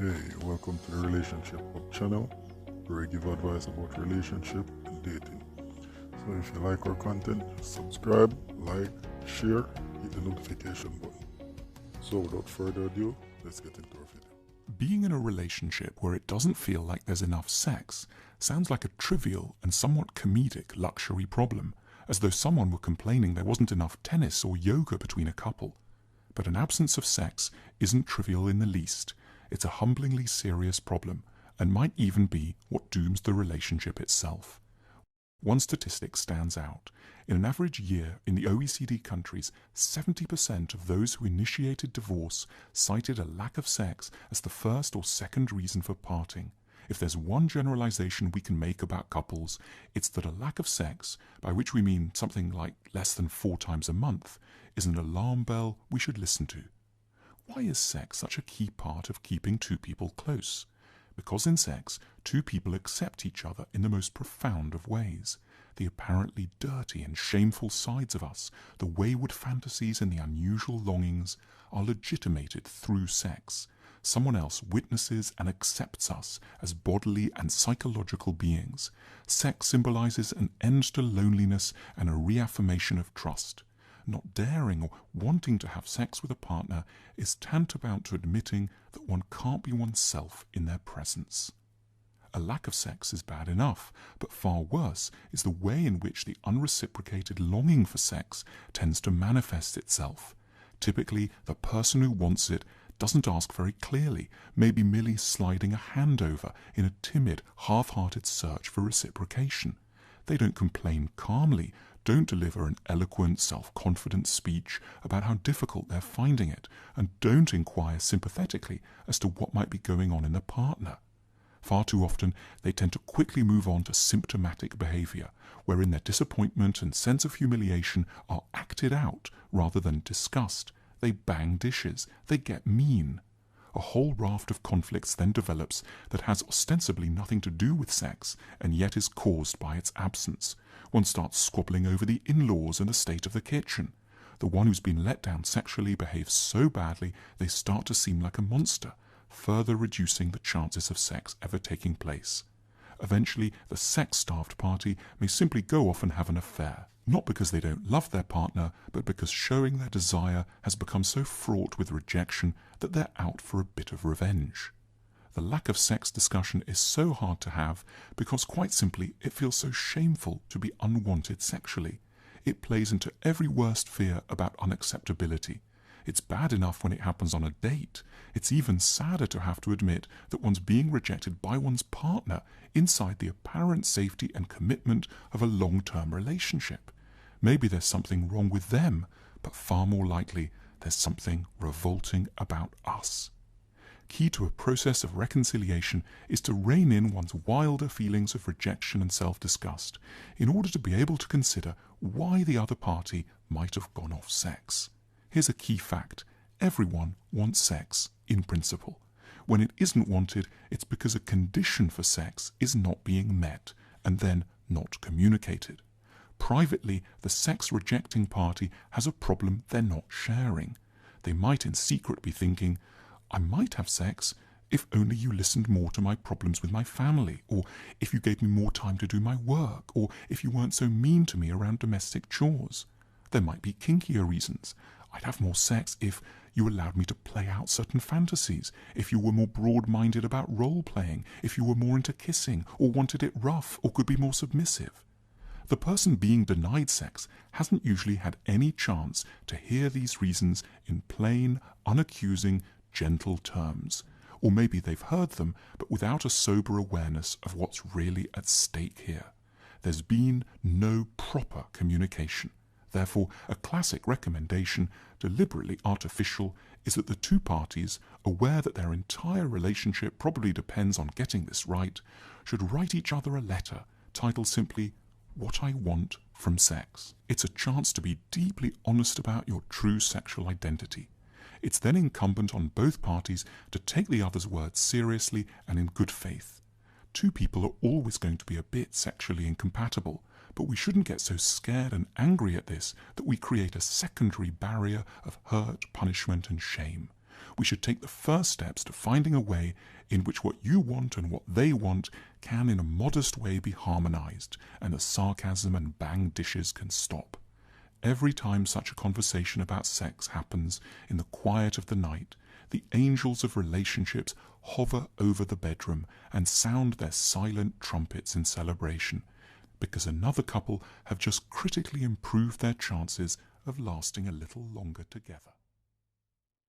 Hey, welcome to the Relationship Hub channel, where I give advice about relationship and dating. So if you like our content, subscribe, like, share, hit the notification button. So without further ado, let's get into our video. Being in a relationship where it doesn't feel like there's enough sex sounds like a trivial and somewhat comedic luxury problem, as though someone were complaining there wasn't enough tennis or yoga between a couple. But an absence of sex isn't trivial in the least. It's a humblingly serious problem, and might even be what dooms the relationship itself. One statistic stands out. In an average year in the OECD countries, 70% of those who initiated divorce cited a lack of sex as the first or second reason for parting. If there's one generalization we can make about couples, it's that a lack of sex, by which we mean something like less than 4 times a month, is an alarm bell we should listen to. Why is sex such a key part of keeping two people close? Because in sex, two people accept each other in the most profound of ways. The apparently dirty and shameful sides of us, the wayward fantasies and the unusual longings, are legitimated through sex. Someone else witnesses and accepts us as bodily and psychological beings. Sex symbolizes an end to loneliness and a reaffirmation of trust. Not daring or wanting to have sex with a partner is tantamount to admitting that one can't be oneself in their presence. A lack of sex is bad enough, but far worse is the way in which the unreciprocated longing for sex tends to manifest itself. Typically, the person who wants it doesn't ask very clearly, maybe merely sliding a hand over in a timid, half-hearted search for reciprocation. They don't complain calmly, don't deliver an eloquent, self-confident speech about how difficult they're finding it, and don't inquire sympathetically as to what might be going on in the partner. Far too often, they tend to quickly move on to symptomatic behavior, wherein their disappointment and sense of humiliation are acted out rather than discussed. They bang dishes, they get mean. A whole raft of conflicts then develops that has ostensibly nothing to do with sex, and yet is caused by its absence. One starts squabbling over the in-laws and the state of the kitchen. The one who's been let down sexually behaves so badly they start to seem like a monster, further reducing the chances of sex ever taking place. Eventually, the sex-starved party may simply go off and have an affair, not because they don't love their partner, but because showing their desire has become so fraught with rejection that they're out for a bit of revenge. The lack of sex discussion is so hard to have because, quite simply, it feels so shameful to be unwanted sexually. It plays into every worst fear about unacceptability. It's bad enough when it happens on a date. It's even sadder to have to admit that one's being rejected by one's partner inside the apparent safety and commitment of a long-term relationship. Maybe there's something wrong with them, but far more likely there's something revolting about us. Key to a process of reconciliation is to rein in one's wilder feelings of rejection and self-disgust in order to be able to consider why the other party might have gone off sex. Here's a key fact. Everyone wants sex, in principle. When it isn't wanted, it's because a condition for sex is not being met, and then not communicated. Privately, the sex-rejecting party has a problem they're not sharing. They might in secret be thinking, I might have sex if only you listened more to my problems with my family, or if you gave me more time to do my work, or if you weren't so mean to me around domestic chores. There might be kinkier reasons. I'd have more sex if you allowed me to play out certain fantasies, if you were more broad-minded about role-playing, if you were more into kissing, or wanted it rough, or could be more submissive. The person being denied sex hasn't usually had any chance to hear these reasons in plain, unaccusing, gentle terms. Or maybe they've heard them, but without a sober awareness of what's really at stake here. There's been no proper communication. Therefore, a classic recommendation, deliberately artificial, is that the two parties, aware that their entire relationship probably depends on getting this right, should write each other a letter titled simply, What I Want from Sex. It's a chance to be deeply honest about your true sexual identity. It's then incumbent on both parties to take the other's words seriously and in good faith. Two people are always going to be a bit sexually incompatible, but we shouldn't get so scared and angry at this that we create a secondary barrier of hurt, punishment, and shame. We should take the first steps to finding a way in which what you want and what they want can in a modest way be harmonized, and the sarcasm and banged dishes can stop. Every time such a conversation about sex happens in the quiet of the night, the angels of relationships hover over the bedroom and sound their silent trumpets in celebration, because another couple have just critically improved their chances of lasting a little longer together.